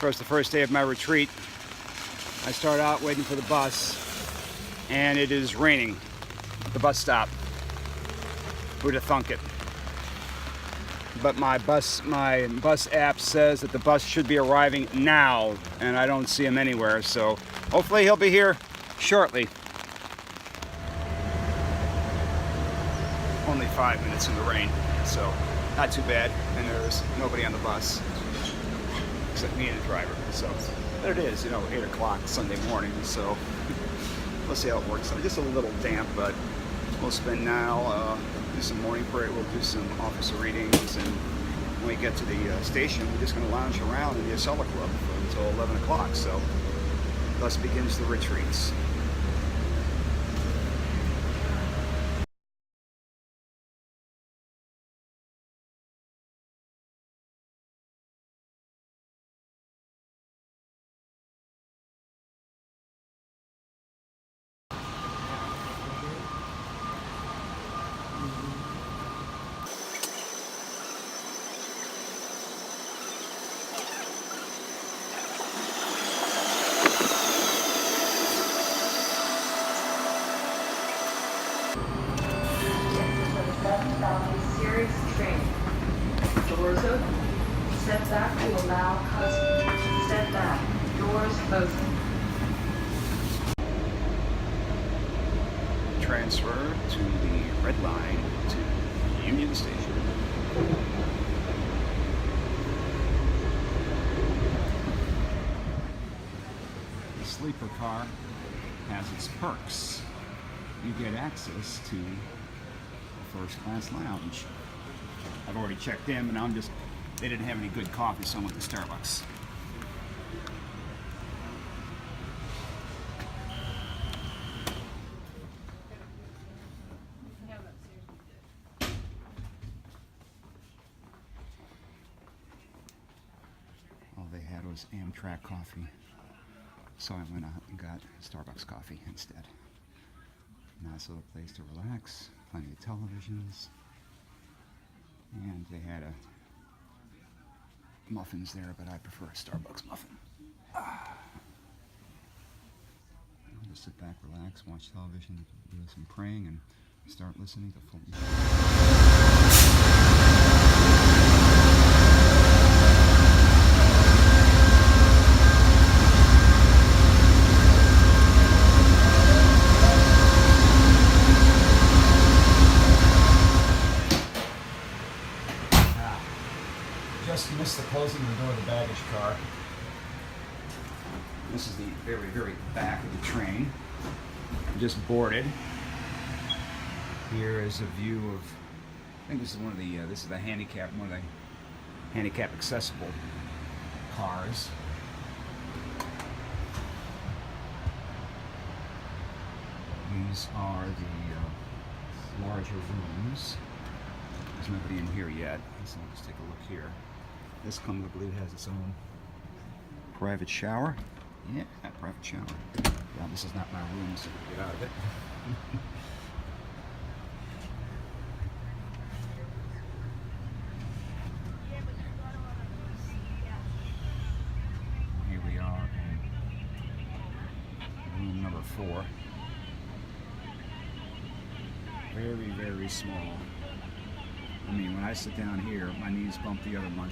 course, the first day of my retreat. I start out waiting for the bus, and it is raining at the bus stop. Who'd have thunk it? But my bus app says that the bus should be arriving now, and I don't see him anywhere, so hopefully he'll be here shortly. Only 5 minutes in the rain, so not too bad, and there's nobody on the bus except me and the driver. So there it is, 8 o'clock Sunday morning, so we'll see how it works. I'm just a little damp, but we'll spend now, do some morning prayer, we'll do some officer readings, and when we get to the station, we're just going to lounge around in the Acela Club until 11 o'clock, so thus begins the retreats. Doors open. Step back to allow customers. Step back. Doors open. Transfer to the red line to Union Station. The sleeper car has its perks. You get access to the first class lounge. I've already checked in, but they didn't have any good coffee, so I went to Starbucks. All they had was Amtrak coffee, so I went out and got Starbucks coffee instead. Nice little place to relax, plenty of televisions. And they had muffins there, but I prefer a Starbucks muffin. I'll just sit back, relax, watch television, do some praying, and start listening to Fulton Sheen. Just missed the closing of the door of the baggage car. This is the very, very back of the train. Just boarded. Here is a view of, I think this is one of the, this is the handicap, one of the handicap accessible cars. These are the larger rooms. There's nobody in here yet, so I'll just take a look here. This one, I believe, has its own private shower. Yeah, private shower. Yeah, this is not my room, so we'll get out of it. Here we are in room number 4. Very, very small. I mean, when I sit down here, my knees bump the other one.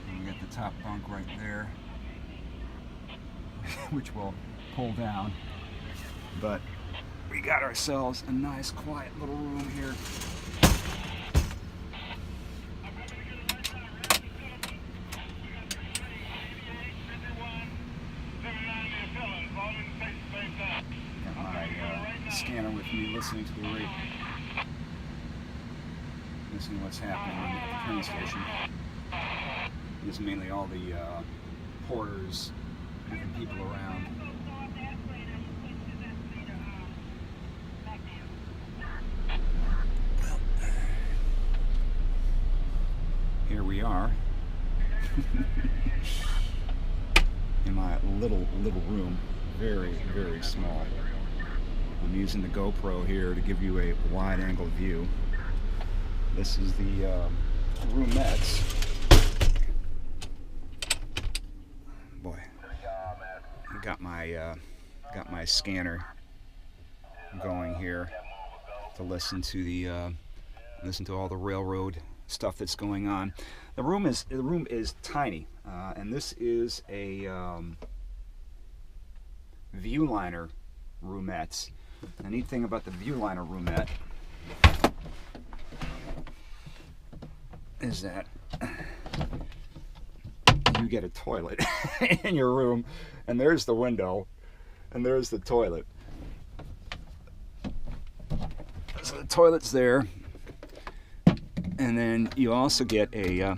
And we got the top bunk right there, which will pull down. But we got ourselves a nice, quiet little room here. Got my scanner with me, listening to the radio. Listening to what's happening at the train station. It's mainly all the porters, different people around. Well, here we are in my little room. Very, very small. I'm using the GoPro here to give you a wide-angle view. This is the roomettes. got my scanner going here to listen to all the railroad stuff that's going on. The room is tiny, and this is a Viewliner roomette. The neat thing about the Viewliner roomette is that you get a toilet in your room, and there's the window, and there's the toilet. So the toilet's there, and then you also get a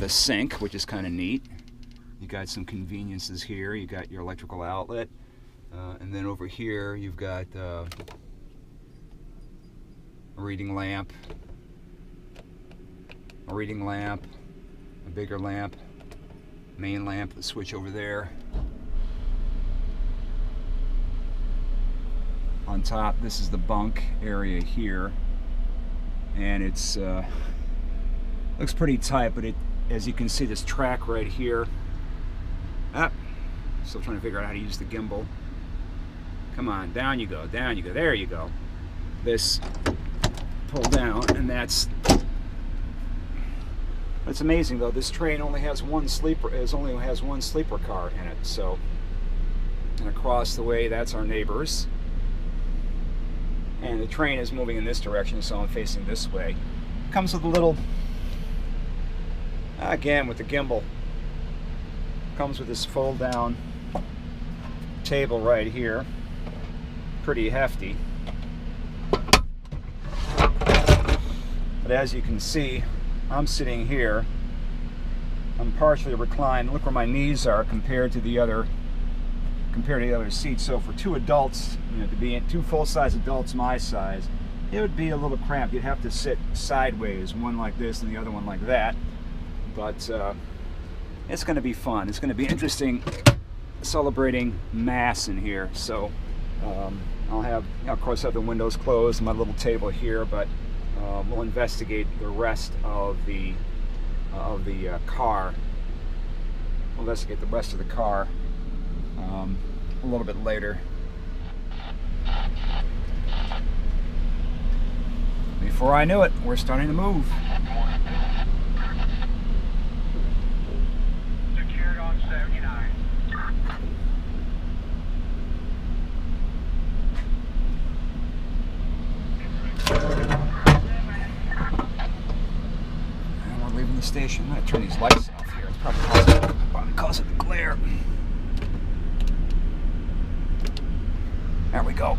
sink, which is kind of neat. You got some conveniences here. You got your electrical outlet, and then over here you've got a reading lamp, a bigger lamp, main lamp, the switch over there. On top, this is the bunk area here, and it's looks pretty tight, but as you can see, this track right here. Still trying to figure out how to use the gimbal. Come on, down you go, down you go. There you go. This pull down, and that's amazing though. This train only has one sleeper. Only has one sleeper car in it. So, and across the way, that's our neighbors. And the train is moving in this direction, so I'm facing this way. Comes with a little, again with the gimbal, comes with this fold down table right here. Pretty hefty. But as you can see, I'm sitting here. I'm partially reclined. Look where my knees are compared to the other seats. So for two adults, to be in two full-size adults my size, it would be a little cramped. You'd have to sit sideways, one like this and the other one like that. But it's going to be fun. It's going to be interesting celebrating Mass in here. So I'll have, of course, have the windows closed and my little table here, but we'll investigate the rest of the car. We'll investigate the rest of the car a little bit later. Before I knew it, we're starting to move. Secured on 79. And we're leaving the station. I'm going to turn these lights off here. It's probably causing the glare. There we go.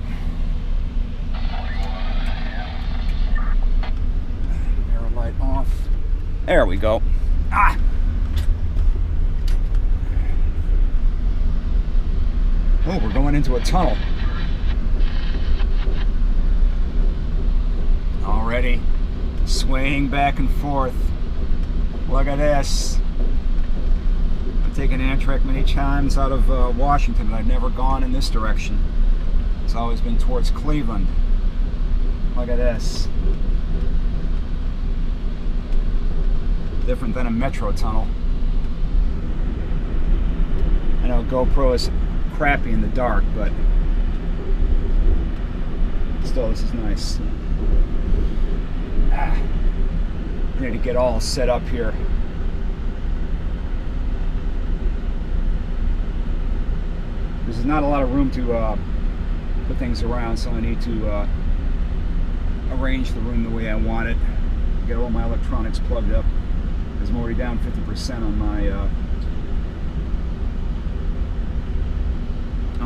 Mirror light off. There we go. Ah! Oh, we're going into a tunnel. Already swaying back and forth. Look at this. I've taken Amtrak many times out of Washington, but I've never gone in this direction. It's always been towards Cleveland. Look at this. Different than a metro tunnel. I know GoPro is crappy in the dark, but still, this is nice. I need to get all set up here. There's not a lot of room to put things around, so I need to arrange the room the way I want it. Get all my electronics plugged up, because I'm already down 50% on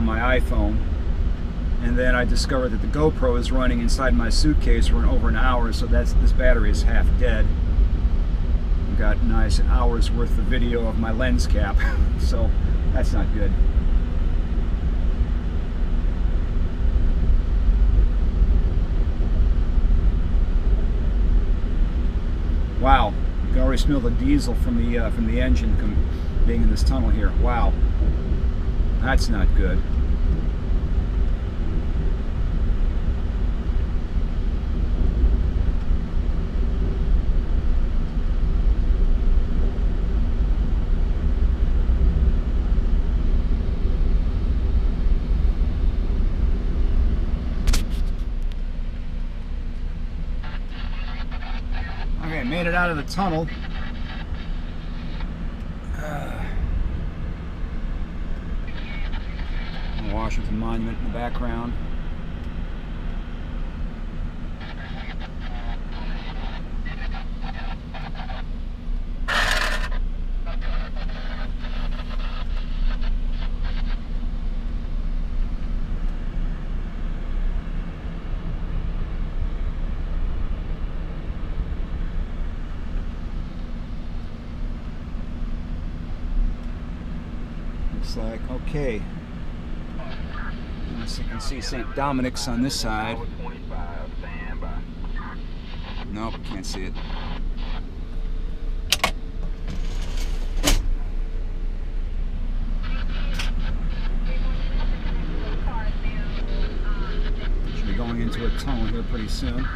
my iPhone. And then I discovered that the GoPro is running inside my suitcase for over an hour, so this battery is half dead. I've got a nice hour's worth of video of my lens cap, so that's not good. Wow, you can already smell the diesel from the engine being in this tunnel here. Wow, that's not good. Okay, made it out of the tunnel. Washington Monument in the background. Looks like, okay. As you can see St. Dominic's on this side. Nope, can't see it. Should be going into a tunnel here pretty soon.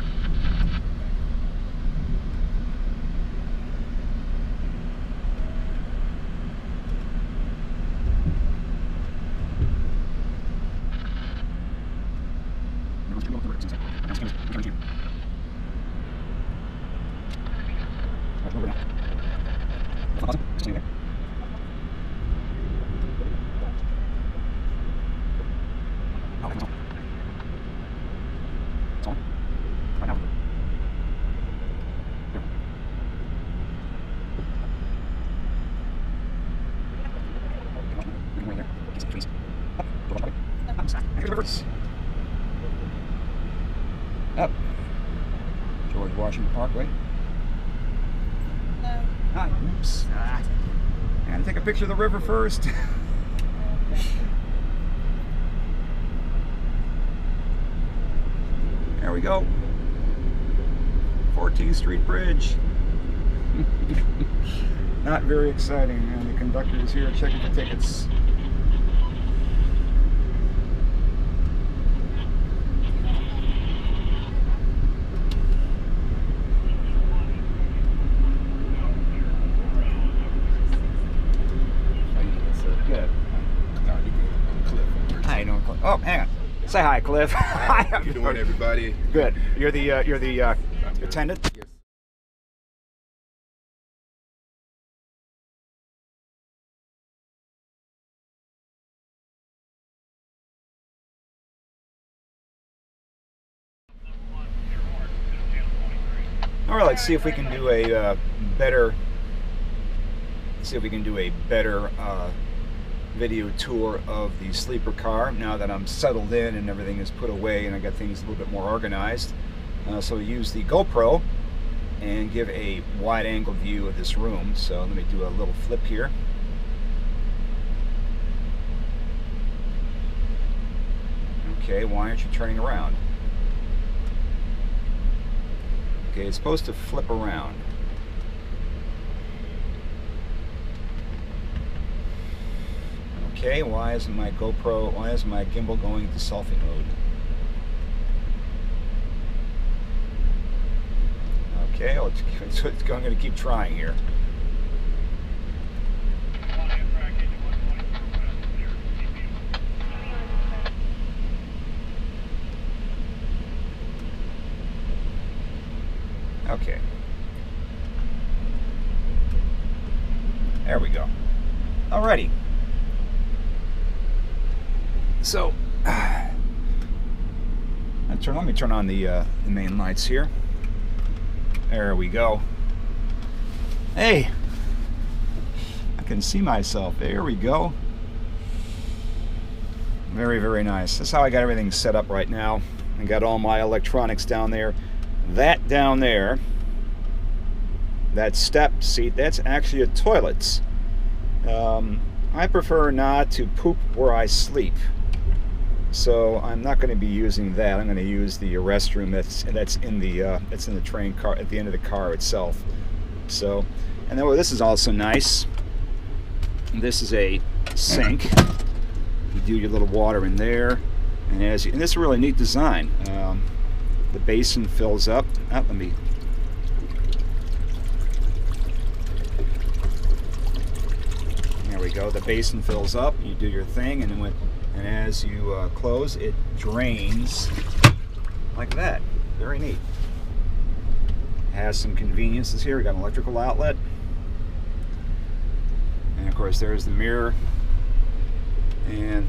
Up. George Washington Parkway. No. Ah, oops. I gotta take a picture of the river first. There we go. 14th Street Bridge. Not very exciting. And the conductor is here checking for tickets. Oh, hang on. Say hi, Cliff. Hi. How you doing, everybody? Good. You're the attendant. Yes. All right. Let's see if we can do a better. Video tour of the sleeper car now that I'm settled in and everything is put away and I got things a little bit more organized. So use the GoPro and give a wide angle view of this room. So let me do a little flip here. Okay, why aren't you turning around? Okay, it's supposed to flip around. Okay, why isn't my gimbal going into selfie mode? Okay, I'm going to keep trying here. Okay. There we go. Alrighty. So, let me turn on the main lights here. There we go. Hey, I can see myself. There we go. Very, very nice. That's how I got everything set up right now. I got all my electronics down there. That down there, that step seat, that's actually a toilet. I prefer not to poop where I sleep. So I'm not going to be using that. I'm going to use the restroom that's in the train car at the end of the car itself. So, and then this is also nice. This is a sink. You do your little water in there, and this is a really neat design. The basin fills up. Let me. There we go. The basin fills up. You do your thing, and then and as you close, it drains like that. Very neat. has some conveniences here. We got an electrical outlet. And of course there's the mirror. And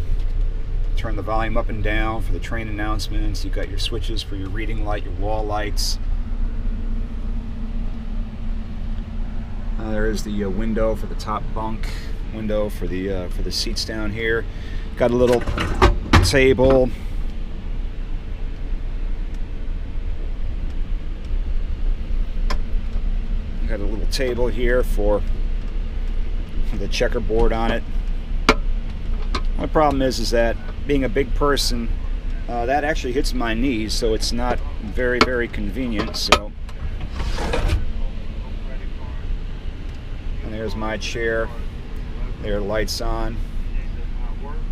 turn the volume up and down for the train announcements. You've got your switches for your reading light, your wall lights. There is the window for the top bunk, window for the seats down here. Got a little table. Got a little table here for the checkerboard on it. My problem is that being a big person, that actually hits my knees, so it's not very, very convenient. So, and there's my chair. There are lights on.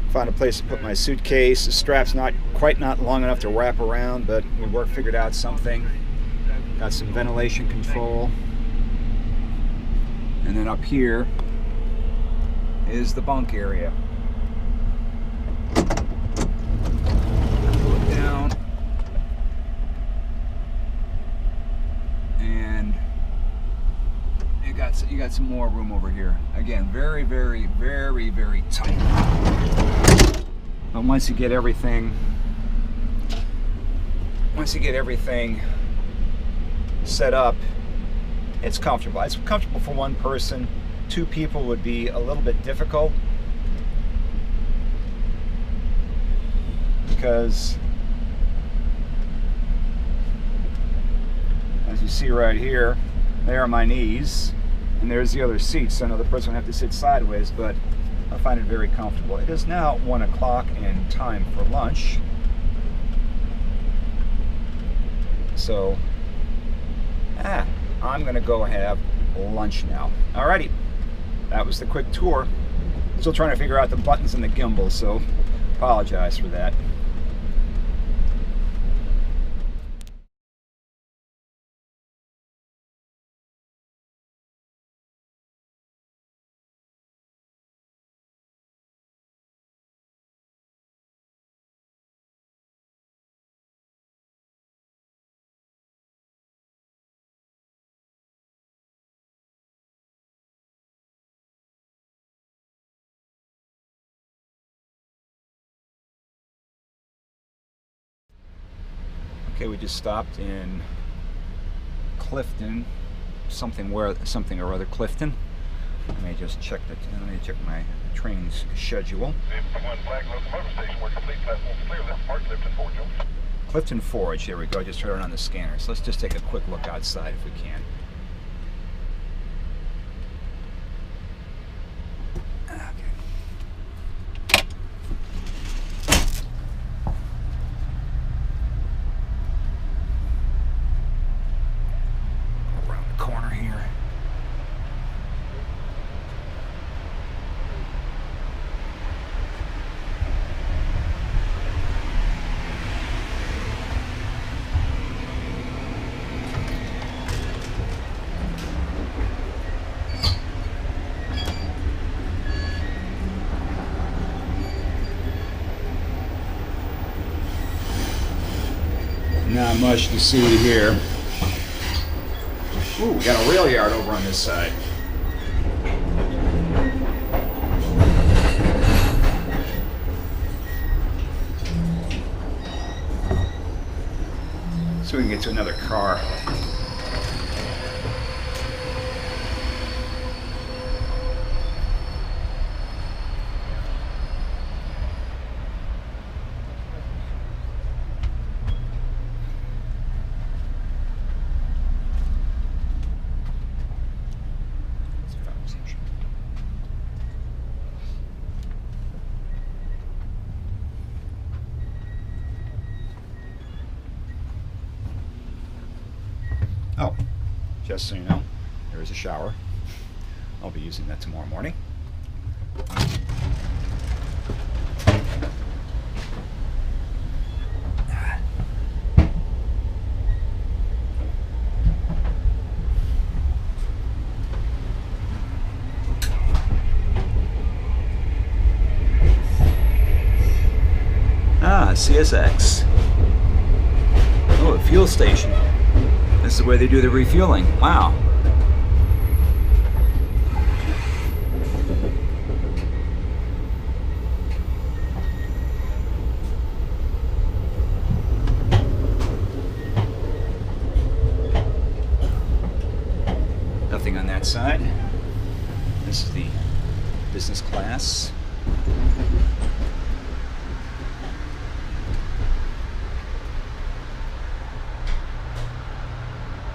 Found a place to put my suitcase. The strap's not long enough to wrap around, but we figured out something. Got some ventilation control. And then up here is the bunk area. Look down. And you got some more room over here. Again, very, very, very, very tight. But once you get everything set up, it's comfortable. It's comfortable for one person. 2 people would be a little bit difficult, because as you see right here, there are my knees, and there's the other seat, so another person would have to sit sideways, but I find it very comfortable. It is now 1 o'clock and time for lunch. So, I'm gonna go have lunch now. Alrighty, that was the quick tour. Still trying to figure out the buttons and the gimbal, so apologize for that. Okay, we just stopped in Clifton, something or other Clifton. Let me just check my train's schedule. Clifton Forge, here we go. Just turn it on the scanner. So let's just take a quick look outside if we can. Not much to see here. Ooh, we got a rail yard over on this side. So we can get to another car. Oh, just so you know, there is a shower. I'll be using that tomorrow morning. CSX. Oh, a fuel station. This This is where they do the refueling. Wow. Nothing on that side. This is the business class.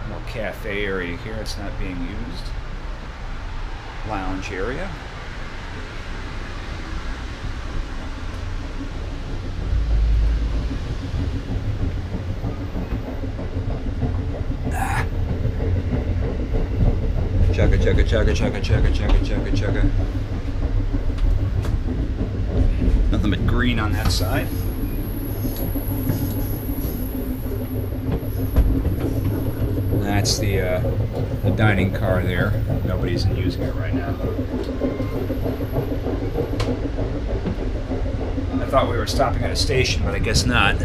No cafe area here, it's not being used. Lounge area. Chugga, chugga, chugga, chugga, chugga, chugga, chugga, chugga. Nothing but green on that side. That's the dining car there. Nobody's using it right now. I thought we were stopping at a station, but I guess not.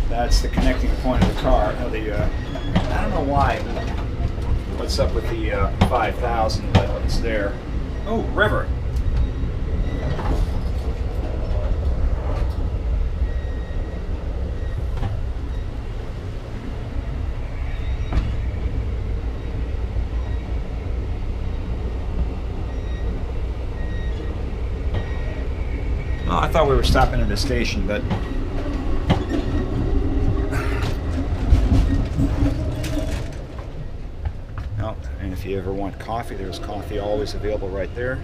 That's the connecting point of the car. No, I don't know why. What's up with the 5000, but it's there. Oh, river. Well, I thought we were stopping at a station, but and if you ever want coffee, there's coffee always available right there.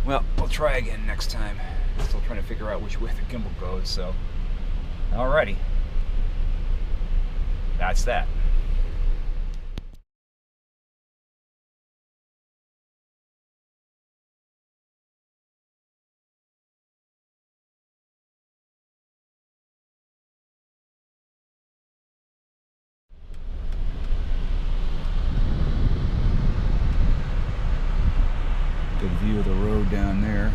Well, we'll try again next time. Still trying to figure out which way the gimbal goes, so. Alrighty. That's that. Good view of the road down there.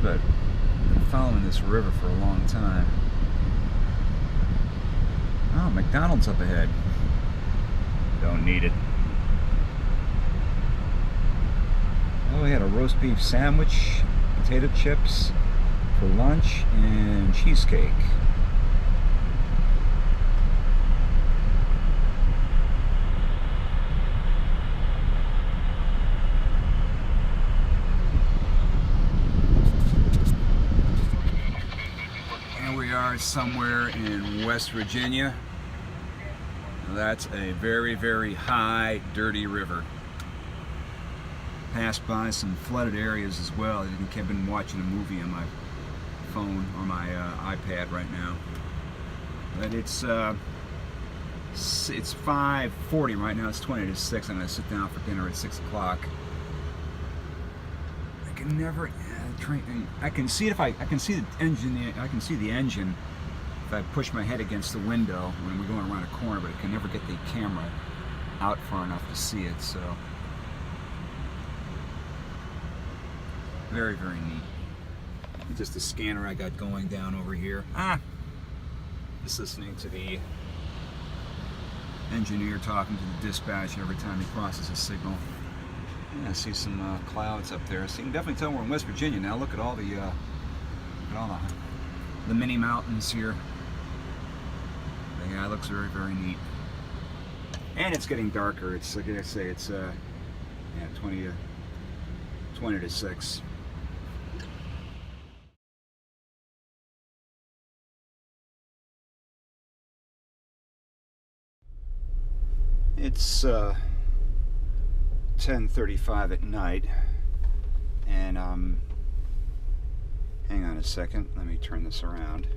But I've been following this river for a long time. Oh, McDonald's up ahead. Don't need it. Oh, we had a roast beef sandwich, potato chips for lunch, and cheesecake. And we are somewhere in West Virginia. That's a very, very high, dirty river. Passed by some flooded areas as well. I think I've been watching a movie on my phone or my iPad right now. But it's 5:40 right now. It's 20 to 6. I'm gonna sit down for dinner at 6 o'clock. I can never I can see it if I can see the engine. I can see the engine if I push my head against the window when we're going around a corner. But I can never get the camera out far enough to see it. So. Very, very neat. Just a scanner I got going down over here. Just listening to the engineer talking to the dispatcher every time he crosses a signal. Yeah, I see some clouds up there. So you can definitely tell we're in West Virginia now. Look at all the mini mountains here. Yeah, it looks very, very neat. And it's getting darker. It's like I say, it's yeah, 20 to 6. It's 10:35 at night, and hang on a second, let me turn this around.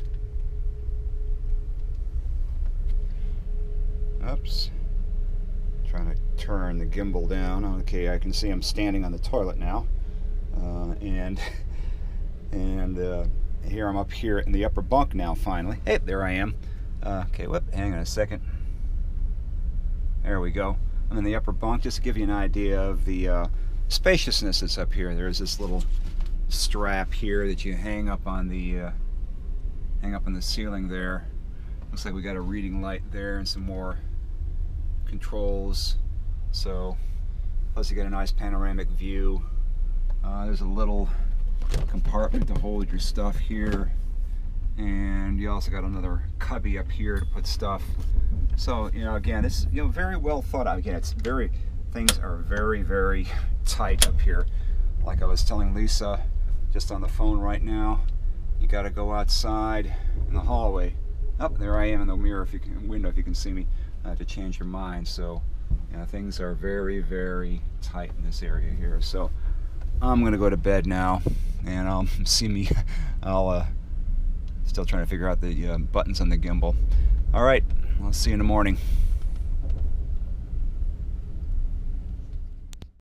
Oops, trying to turn the gimbal down. Okay, I can see I'm standing on the toilet now, and here I'm up here in the upper bunk now. Finally, hey, there I am. Okay, whoop, hang on a second. There we go. I'm in the upper bunk, just to give you an idea of the spaciousness that's up here. There's this little strap here that you hang up on the ceiling there. Looks like we got a reading light there and some more controls. So, plus you got a nice panoramic view. There's a little compartment to hold your stuff here, and you also got another cubby up here to put stuff. So, you know, again, it's, you know, very well thought out. Again, it's very, things are very, very tight up here. Like I was telling Lisa just on the phone right now, you got to go outside in the hallway. Oh, there I am in the mirror, if you can, window, if you can see me, to change your mind. So, you know, things are very, very tight in this area here. So, I'm gonna go to bed now, and see me. I'll still trying to figure out the buttons on the gimbal. All right. I'll see you in the morning.